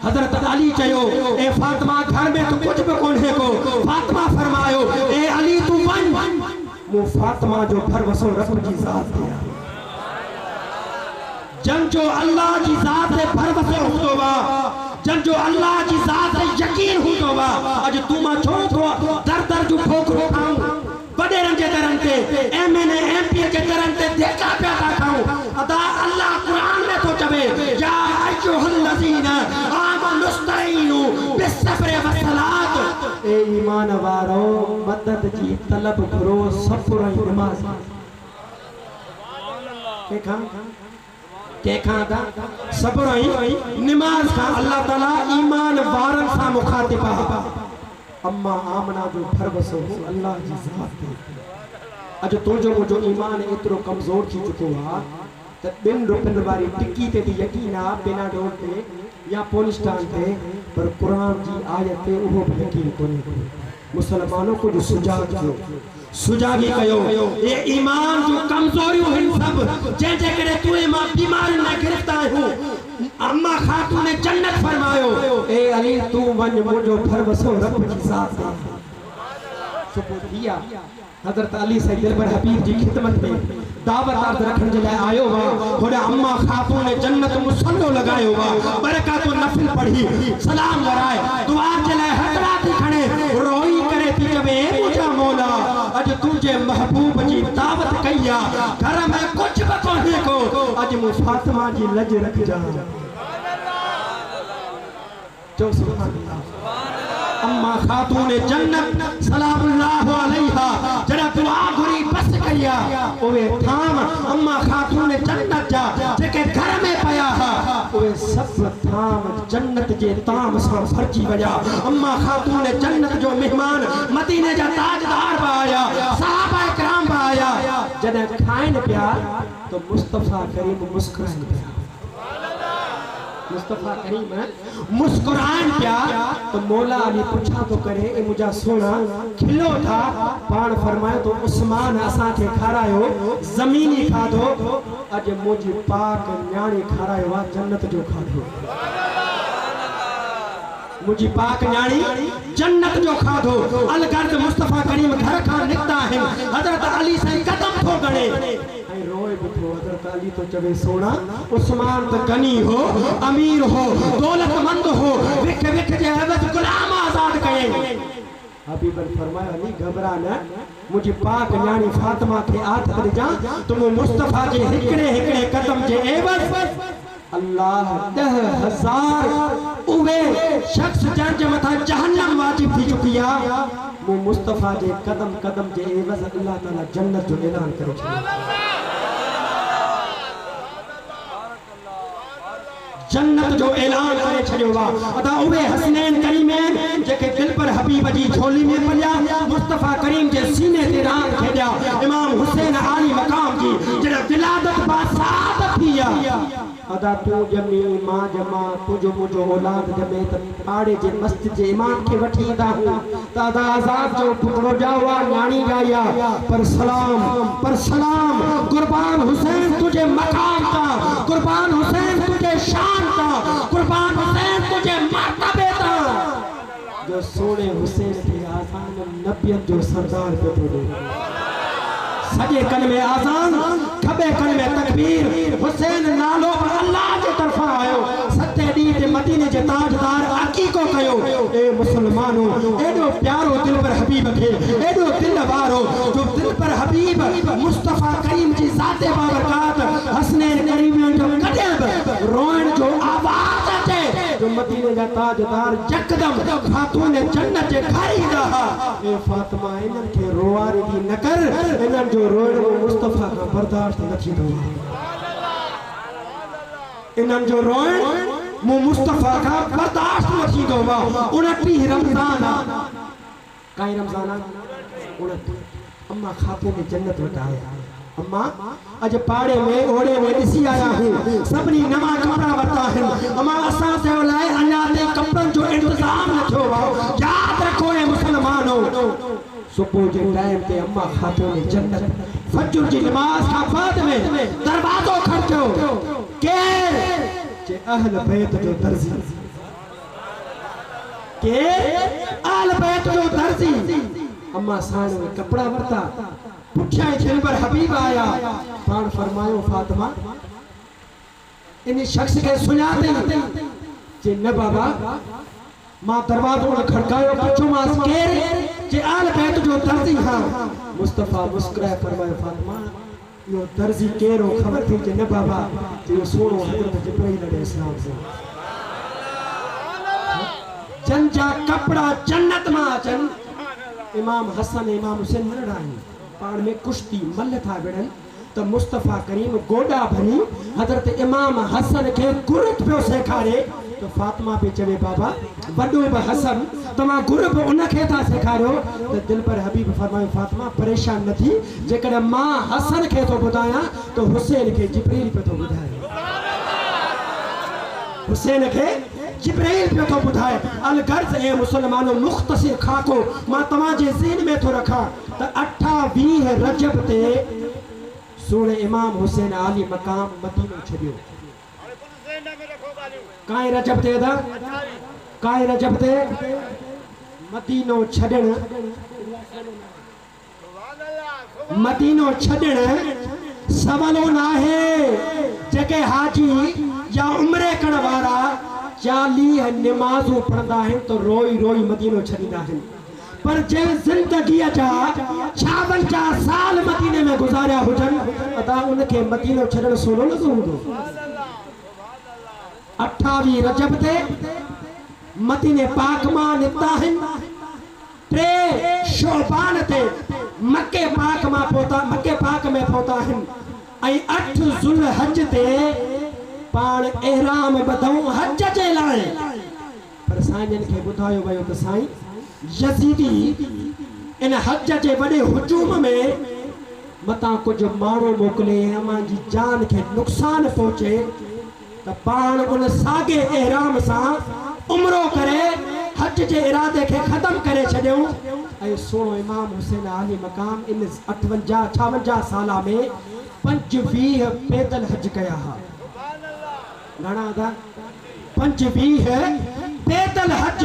हजरत अली चयो ए फातिमा घर में तो कुछ भी कोन है को फातिमा फरमायो ए अली तू वन मु फातिमा जो फरवसो रब की जात दिया जन जो अल्लाह की जात से फरवसे हुदोवा जन जो अल्लाह की जात से यकीन हुदोवा आज तू मा छो तो दर दर जो ठोकरो खाऊं बड़े रंगे तरंते एमएनए एमपी के तरंते देखा प्यादा खाऊं अदा अल्लाह कुरान में तो चबे या अय्युहल्लज़ीना आमनुस्तईनु बिस्सब्रि वस्सलात ए ईमान वारो मदद की तलब करो सब्र और नमाज के खां दा सब्र और नमाज का अल्लाह ताला ईमान वारन सा मुखातिबा अम्मा आमना जो फरवसो अल्लाह जी जात अज तुझो मुझो ईमान इतरो कमजोर थी चुको हा त बिन रुपन वारी टिक्की ते दी यकीन आ बिना डोर ते या पुलिस स्टान ते पर कुरान की आयत पे वो यकीन कोने मुसलमानों को जो सुजागी कयो ये ईमान जो कमजोरी हिन सब जे जे करे तू मां बीमारी ना गिरफ्तार हूं अम्मा खातून ने जन्नत फरमायो ए अली तू वन मुझो फरवसो रब की जात सुबह दिया हजरत अली से दिल पर हबीब जी खिदमत में दावत अर्ज रखन जे लाए आयो वा थोड़ा अम्मा खातून ने जन्नत मुसल्लो लगायो वा बरकत नफल पढ़ी सलाम कराए दुआ जे लाए हजरा थी खणे रोई करे थी जबे मुझा मौला आज तुझे महबूब जी दावत कइया घर में कुछ भी कोने को आज मु फातिमा जी लज रख जा जो सुभान अल्लाह अम्मा खातून जन्नत सलामुल्लाह अलैहा जरा दुआ घुरी बस कइया ओवे थाम अम्मा खातून जन्नत जा जेके घर में पया हा ओवे सब थाम जन्नत जे ताम सा फरजी वजा अम्मा खातून जन्नत जो मेहमान मदीने जा ताजदार आया सहाबा किराम आया जने खाइन पिया तो मुस्तफा करीम मुस्कुराइन पिया मुस्तफा करीम मुस्कुरान क्या तो मौला अली पूछा तो करे ए मुझा सोना खिलो था पान फरमायो तो उस्मान असा के खारायो जमीनी खादो अज मुझी पाक न्याणी खारायो जन्नत जो खादो मुझी पाक न्याणी जन्नत जो खादो अलगर्द मुस्तफा करीम घर का निकता है हजरत अली से कदम थो गणे रोए बुठो हजरत अली तो चवे सोना उस्मान तो गनी हो अमीर हो दौलतमंद हो विख विख जे हवस गुलाम आजाद कए हबीब फरमाया अली घबरा न मुझे पाक न्याणी फातिमा के हाथ दे जा तुम मुस्तफा जे हिकड़े हिकड़े कदम जे एवज अल्लाह 10,000 उवे शख्स जन जे मथा जहन्नम वाजिब थी चुकिया मु मुस्तफा जे कदम कदम जे एवज अल्लाह ताला जन्नत जो ऐलान करे जन्नत जो जो ऐलान करे छड़ियो वा अदा उहे हसनैन करीमैन जेके दिल पर हबीब जी झोली में पलिया मुस्तफा करीम जे सीने ते रान खेडिया इमाम हुसैन आली मकाम जी जड़ा विलादत बासाद थिया अदा तू जमी मां जमा तुझो मुझो औलाद जमे त पाड़े जे मस्जिद जे इमाम के वठी दा हूं दादा आजाद जो टुकड़ो जावा नानी गाया पर सलाम कुर्बान हुसैन तुझे मकाम का कुर्बान हुसैन तुझे शान का कुर्बान हुसैन तुझे मर्तबे का जो सोने हुसैन के आसान नबियत जो सरदार पे थोड़े सजे कन में आजान खबे कन में तकबीर हुसैन नालो अल्लाह के तरफा आयो सत्ते दी ते मदीने जे ताजदार अकीको कयो ए मुसलमानो एडो प्यारो दिल पर हबीब खे एडो दिल वारो जो दिल पर हबीब मुस्तफा करीम जी जाते बाबरकात हसनैन करीम जो कदे रोण जो आवाज अचे जो मदीने जा ताजदार यकदम खातून जन्नत जे खाई रहा ए फातिमा इनन के रोवारी दी न कर इनन जो रोण मुस्तफा का बर्दाश्त न थी दो इनन जो रोण मु मुस्तफा का बर्दाश्त न थी दो 29 रमजान काई रमजान 29 अम्मा खातून जन्नत वटाए अम्मा अज पाड़े में ओड़े में दिसी आया हूं सबनी नवा कपड़ा वरता है अम्मा असा से लाए अना ते कपड़न जो इंतजाम न थियो वा याद रखो ए मुसलमानो सुबह के टाइम ते अम्मा खातून जन्नत फजर की नमाज का बाद में दरवाजो खड़ो के जे अहल बैत जो दर्जी के अहल बैत जो दर्जी अम्मा साण में कपड़ा वरता पुठिया दिल पर हबीब आया पान फरमायो फातिमा इन शख्स के सुञाते जे न बाबा मां दरवाजो न खड़कायो पुछो मास केर जे आल बैत जो दर्जी हां मुस्तफा मुस्कुराए फरमायो फातिमा यो दर्जी केरो खबर थी जे न बाबा जे सोनो हजरत जिब्राइल अलैहिस्सलाम से जंजा कपड़ा जन्नत में अचन इमाम हसन इमाम हुसैन न रही पाण में कुश्ती मल था बिड़न तो मुस्तफा करीम गोडा भनी हजरत इमाम हसन के गुरत पे सेखारे तो फातिमा पे चवे बाबा बडो ब हसन तमा गुरु पे उनके था सेखारो तो दिल पर हबीब फरमायो फातिमा परेशान न थी जेकर मां हसन के तो बुधाया तो हुसैन के जिब्रील पे तो बुधाए हुसैन के जिब्राइल पे तो बुधाए अल गर्ज ए मुसलमानो मुख्तसर खाको मां तमाजे ज़हन में तो रखा तो 28 रजब ते सोने इमाम हुसैन आली मकाम मदीनो छडियो काई रजब ते दा काई रजब ते मदीनो छडण मदीनो छडण सवालो ना है जेके हाजी या उम्रे करण वारा 40 नमाजों पढ़ंदा हैं तो रोई रोई मदीनो छड़ींदा हैं पर जे जिंदगी जा 56 साल मदीने में गुजारिया हुजन अदा उनके मदीनो छड़न सोलो न हूंदो 28 रजब ते मदीने पाक मां निकता हैं 3 शोबान ते मक्के पाक मां पहुता मक्के पाक में पहुता हैं आई 8 जुल हज ते पाण एहराम बधऊं हज जे लाए पर साईं के बुधायो वयो त साईं यजीदी इन हज जे बड़े हुजूम में मता कुछ मारो मोकले अमा जी जान के नुकसान पहुंचे त पाण उन सागे एहराम सा उम्रो करे हज जे इरादे के खत्म करे छड्यो ऐ सोनो इमाम हुसैन आली मकाम इन 58 56 साला में 25 पैदल हज कया हा गाना दा 25 पैदल हज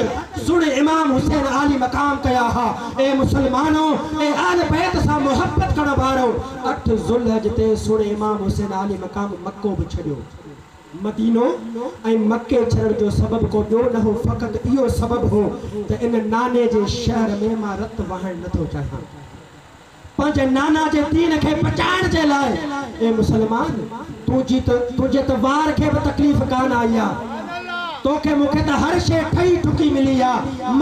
सुन इमाम हुसैन आली मकाम कया हा ए मुसलमानो ए आल बैत सा मोहब्बत कर बारो 8 जुलहज ते सुन इमाम हुसैन आली मकाम मक्को भी छड्यो मदीनो ऐ मक्के छड़ जो सबब को ॿियो न हो फ़क़त इहो सबब हो त इन नाने जे शहर में मां रत वहण नथो चाहियां पंहिंजे नाना जे दीन के बचाइण जे लाइ ए मुसलमान तुझे तो वार के भी तकलीफ कान आई तो के मुखे तो हर शे ठई ठुकी मिली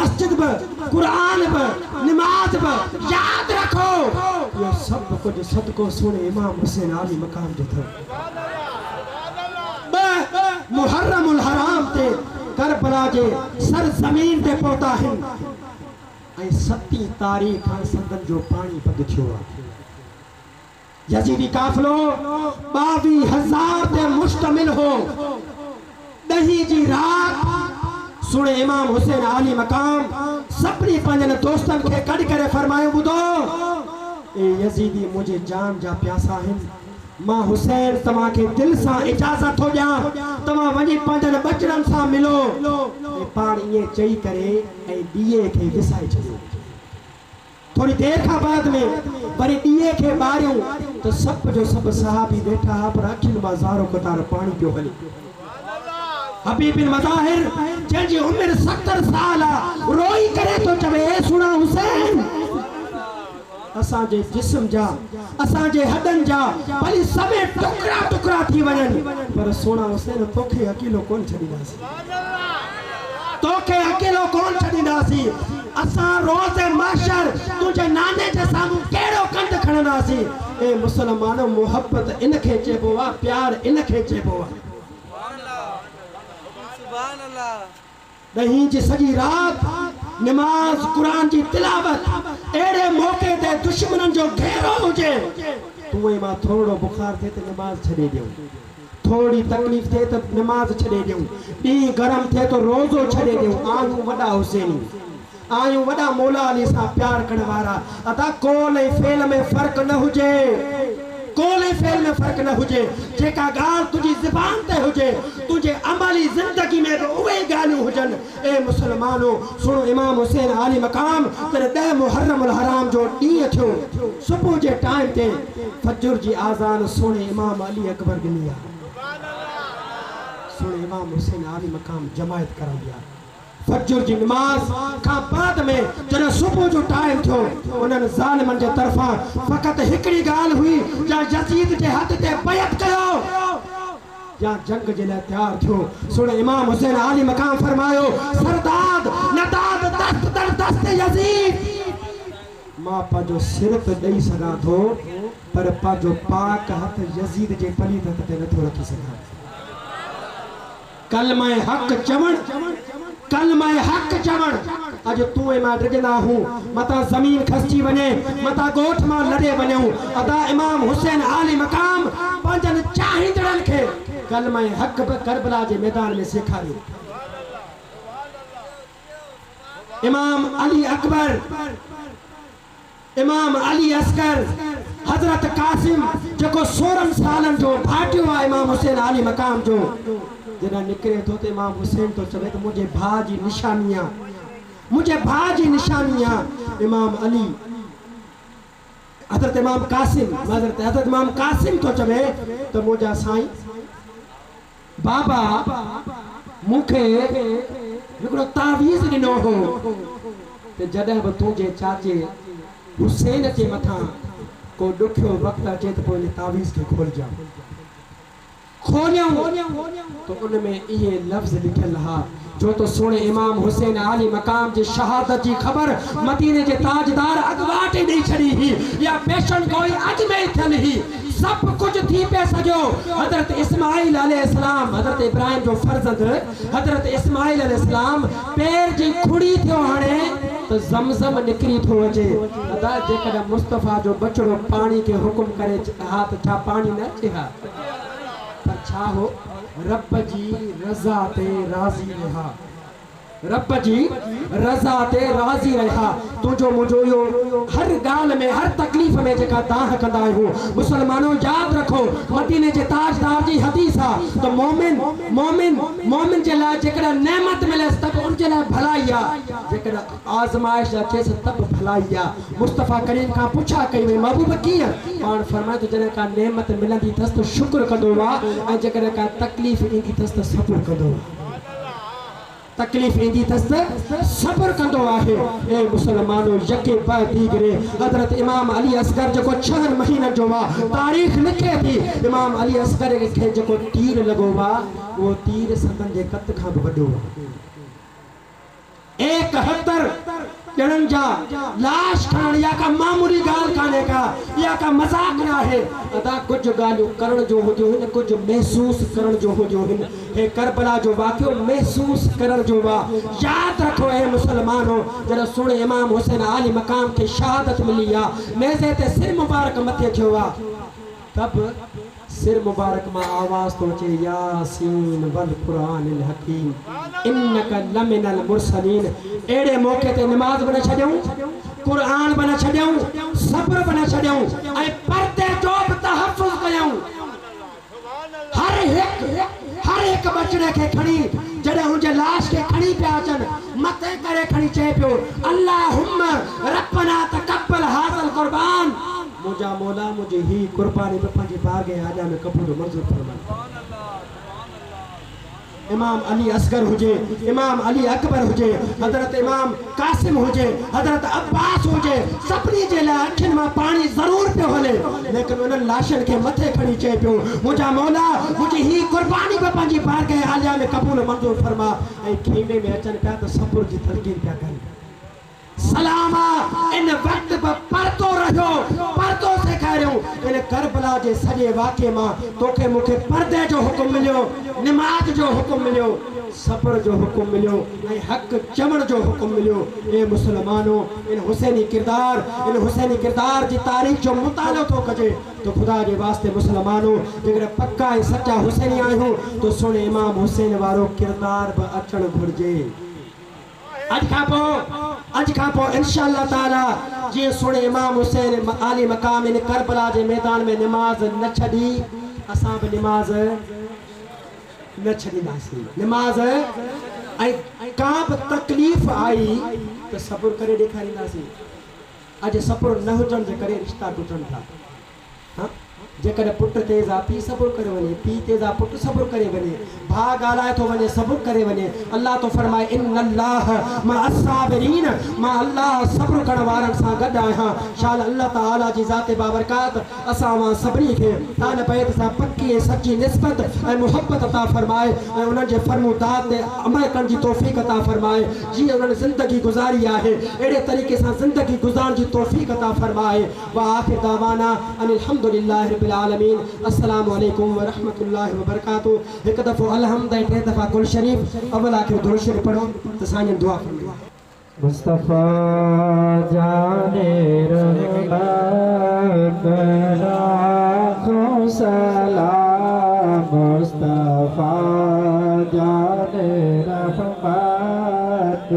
मस्जिद ब कुरान ब नमाज ब याद रखो ये सब कुछ सदको सुने इमाम हुसैन आली मकाम जो था मुहर्रमुल हराम ते करबला जे सर जमीन ते पहुता हिन ऐं 7 तारीख़ खां संदन जो पानी बंद थियो आहे। यजीदी काफ़िलो 22,000 ते मुश्तमिल हो। 10 जी रात सुने इमाम हुसैन आली मकाम सभिनी पंहिंजनि दोस्तनि खे कढी करे फरमायो ॿुधो ए यजीदी मुझे जान जा प्यासा आहिनि मां हुसैन तव्हां खे दिल सां इजाज़त थो ॾियां तव्हां वञी पंहिंजनि बचड़नि सां मिलो ऐं पाण ईअं चई करे ऐं ॾीए खे विसाए छॾियो। थोड़ी देर खां बाद में वरी ॾीए खे ॿारियूं त सभु जो सभु सहाबी वेठा पर अखियुनि मां ज़ारो क़तार पाणी पियो हले। हबीब बिन मज़ाहिर जंहिंजी उमिरि 70 साल आहे रोई करे तो चवे सुणा हुसैन असांजे जिस्म जा असांजे हॾनि जा भली सभई टुकड़ा टुकड़ा थी वञनि पर सोना हुसैन तोखे अकेलो कोन छॾींदासीं तोखे अकेलो कोन छॾींदासीं असां रोज़ माशर तुंहिंजे नाने जे साम्हूं कहिड़ो कंध खणंदासीं। ए मुसलमानो मोहब्बत इनखे चइबो आहे प्यार इनखे चइबो आहे। नहीं जी सजी रात नमाज कुरान जी तिलावत एड़े मौके ते दुश्मनन जो घेरो हुजे तू मां थोड़ो बुखार थे तो नमाज छड़े दियो थोड़ी तकलीफ थे तो नमाज छड़े दियो डी गरम थे तो रोजो छड़े दियो आयू वडा हुसैनी आयू वडा मौला अली सा प्यार करने वाला अदा कोले फेल में फर्क न हुजे कोले फेल में फर्क न हुजे जेका गाल तुझी ज़बान ते हुजे तुझे अमली जिंदगी में उहे गालियूं हुजन। ए मुसलमानो सुनो इमाम हुसैन आली मकाम तेरे 10 मुहर्रम अल हराम जो ॾींहुं थियो सुबह जे टाइम ते फजर जी आज़ान सुने इमाम अली अकबर गिनी सुने इमाम हुसैन आली मकाम जमायत कराई फजर जी नमाज का बाद में जब सुबह जो टाइम थियो उन्हनि ज़ालिमन जे तरफा फकत हिकड़ी गाल हुई या यजीद जे हथ ते बैत कयो या जंग जे लाइ तैयार थियो सुन इमाम हुसैन आली मकाम फरमायो सरदाद नदाद दस्त दर दस्त यजीद मां पाजो सिर ते ॾेई सघां थो पर पाजो पाक हथ यजीद जे पलीत हथ ते नथो रखी सघां। कलमा हक चवण अज तू मां डिजंदा हूं मता जमीन खसजी वने मता गोठ मां लड़े वणियो अदा इमाम हुसैन आली मकाम पंजन चाहींदड़न खे कलमा हक करबला जे मैदान में सिखारियो। इमाम अली अकबर इमाम अली असगर हजरत कासिम जो 16 सालन जो भाटियो है इमाम हुसैन आली मकाम जो जना निकरे तो इमाम हुसैन तो चवे तो मुझे भाजी निशानियां इमाम अली हजरत इमाम कासिम तो चवे तो मुझा साईं बाबा मुखे हिकड़ो तावीज़ दिनो हो ते जडे ब तुझे चाचे हुसैन के मथा को दुखियो वक्त अचे तो पोइ तावीज़ के खोल जा खोलियो तो उनमें ये लफ्ज लिखल हा जो तो सुने इमाम हुसैन आली मकाम जी शहादत की खबर मदीने के ताजदार अगवाटे नहीं छड़ी ही या पेशन कोई अज में थल ही सब कुछ थी पे सजो हजरत इस्माइल अलैहिस्सलाम हजरत इब्राहिम जो फर्जंद हजरत इस्माइल अलैहिस्सलाम पैर जी खुड़ी थियो हाने तो जमजम निकरी थो अचे अदा जेकॾहिं मुस्तफा जो बचड़ो पानी के हुक्म करे हाथ छा पानी न अचे हा पर छा हो रब जी रज़ा ते राज़ी रहा रब जी रज़ा ते राज़ी रहा तुझो मुझो यो हर गाल में हर तकलीफ में जेका दाह कंदा आहियूं मुसलमानों याद रखो मदीने जे ताजदार जी हदीस आ तो मोमिन जे लाइ जेकॾहिं नेमत मिले तब उन जे लाइ भलाई आ जेकॾहिं आज़माइश अचे तब भलाई आ। मुस्तफ़ा करीम खां पुछा कई वई महबूब कीअं पाण फरमाए तो जॾहिं का नेमत मिलंदी अथसि तो शुक्र कंदो आहे ऐं जेकॾहिं का तकलीफ़ ईंदी अथसि त सब्र कंदो आहे तकलीफ इंदी तस सब्र कंदो आहे। ए मुसलमानो यके बाद दीगरे हजरत इमाम अली असगर जो 6 महीना जो वा तारीख लिखे थी इमाम अली असगर के जो तीर लगो वा वो तीर संदन जे कत खां वडो 71 जणन जा लाश खान या का मामूली गाल काने का या का मजाक ना है अदा कुछ गालियों करण जो हो जो है कुछ महसूस करण जो हो जो है हे करबला जो वाक़ियो महसूस करण जो वा याद रखो ए मुसलमानों जरा सुन इमाम हुसैन आली मकाम के शहादत मिली आ नेज़े ते सिर मुबारक मथे थियो वा तब सिर मुबारक में आवाज तो चे यासीन वल कुरानिल हकीम इन्नका लमिनल मुरसलीन एड़े मौके ते नमाज बना छड्यूं कुरान बना छड्यूं सब्र बना छड्यूं ऐ पर्दे जो तहफ्फुज कयूं हर एक बचड़े के खणी जड़े हुनजे लाश के खणी पे अचन मथे करे खणी चे पियो अल्लाहुम्मा रब्बना तकब्बल हाज़ल कुर्बान मुझा मौला मुझे ही कुर्बानी पे पंजे बागे आजा में कबूल मंजूर फरमा इमाम अली असगर हुजे इमाम अली अकबर हुजे हजरत इमाम कासिम हुजे हजरत अब्बास हुजे सपनी जे ला अखिन में पानी जरूर पे हले लेकिन उन लाशन के मथे खणी चे पियो मुझा मौला मुझे ही कुर्बानी पे पंजे बागे आजा में कबूल मंजूर फरमा ए खीमे में अचन पिया तो सब्र की तलकीन पिया कर सलामा इन वक्त पर परतो रहो परतो से कह रहा हूं इन करबला जे सजे वाक़े मां तोखे मुखे पर्दे जो हुक्म मिलियो नमाज जो हुक्म मिलियो सब्र जो हुक्म मिलियो ऐं हक चवण जो हुक्म मिलियो ए मुसलमानों इन हुसैनी किरदार जी तारीख जो मुतालो तो कजे तो खुदा के वास्ते मुसलमानों जेकर पक्का ऐं सच्चा हुसैनी आहियो तो सुन इमाम हुसैन वारो किरदार ब अचण घुर्जे अज खापो इंशाअल्लाह ताला जे सुने इमाम हुसैन आली मकाम इन करबला जे मैदान में नमाज न छड़ी असा भी नमाज न छड़ींदासीं नमाज ऐं का भी तकलीफ़ आई तो सब्र करे ॾेखारींदासीं अज सब्र न हुजण जे करे रिश्ता टुटन था हाँ जेकर पुट तेज आ पी सब्र करे वने पी तेज आ पुट सब्र करे वने भा गालाए तो वने सब्र करे वने अल्लाह तो फरमाए इन्नल्लाह मअस साबिरीन मा अल्लाह सब्र करण वारन सा गड आया शाल अल्लाह ताला जी जात बाबरकत असा वा सबरी के तान पैत सा पक्की सच्ची निस्बत ए मोहब्बत अता फरमाए ए उन जे फरमुदात ते अमल करण जी तौफीक अता फरमाए जी उन जिंदगी गुजारी आहे एड़े तरीके सा जिंदगी गुजार जी तौफीक अता फरमाए वा आखिर दावाना अल्हम्दुलिल्लाह आलमीन अस्सलामु अलैकुम व रहमतुल्लाहि व बरकातहू एक दफो अलहम्द टे दफा कुल शरीफ अव्वल आखिर दुरूद शरीफ पढ़ो तो साईं दुआ फरमाओ मुस्तफा जाने रहमत लाखों सलाम मुस्तफा जाने रहमत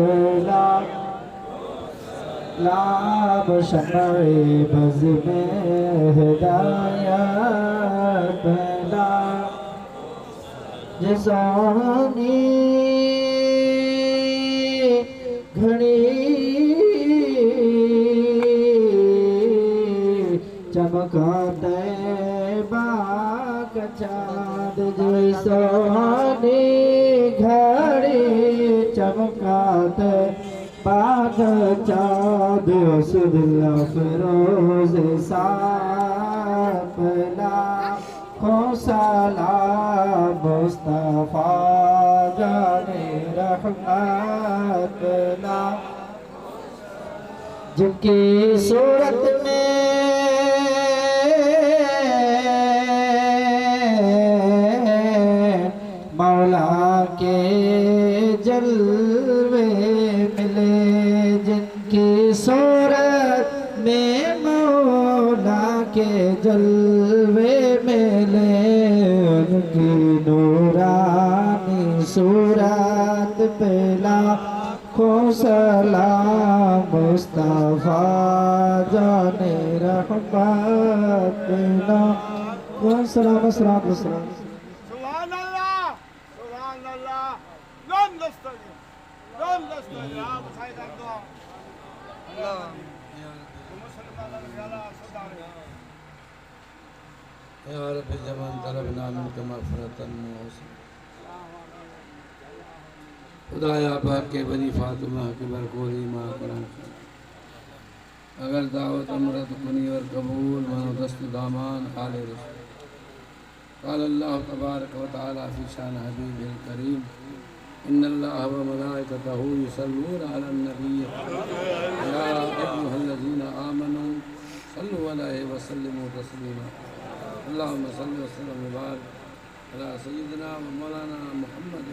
लाभ शमए बज़ में हिदायत ला जिसानी घड़ी चमकाते बाग चाँद जिसानी घड़ी चमकाते बाग चाँद उसदिल्ला फिरोज साफला खो सलाम मुस्तफा जाने रहमत ला जिनकी सूरत में मौला के जलवे मिले जिनकी सूरत में मौला के जलवे मिले उनकी नूरानी सूरत पे लाखों सलाम मुस्तफा जाने रहमत लाखों सलाम सलाम या रब्बी जमान तलबना मिनका मग़फ़िरतन खुदाया पाक के बनी फातिमा के बरकोरी माँ करम अगर दावत अमरत कुनी और कबूल मानो दस्त दामान आले रसूल क़ाल अल्लाह तबारक व तआला फ़ी शान हबीबिल करीम इन्नल्लाह व मलाइकतहू युसल्लूना अलन नबी या अय्युहल्लज़ीना आमनू सल्लु अलैहि व वसल्लिमु तस्लीमा। अल्लाहुम्मा सल्लि व सल्लिम व बारिक अला सय्यिदिना व मौलाना मुहम्मद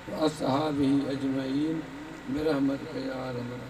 व अस्हाबिही अजमईन बिरहमतिका या रब्बल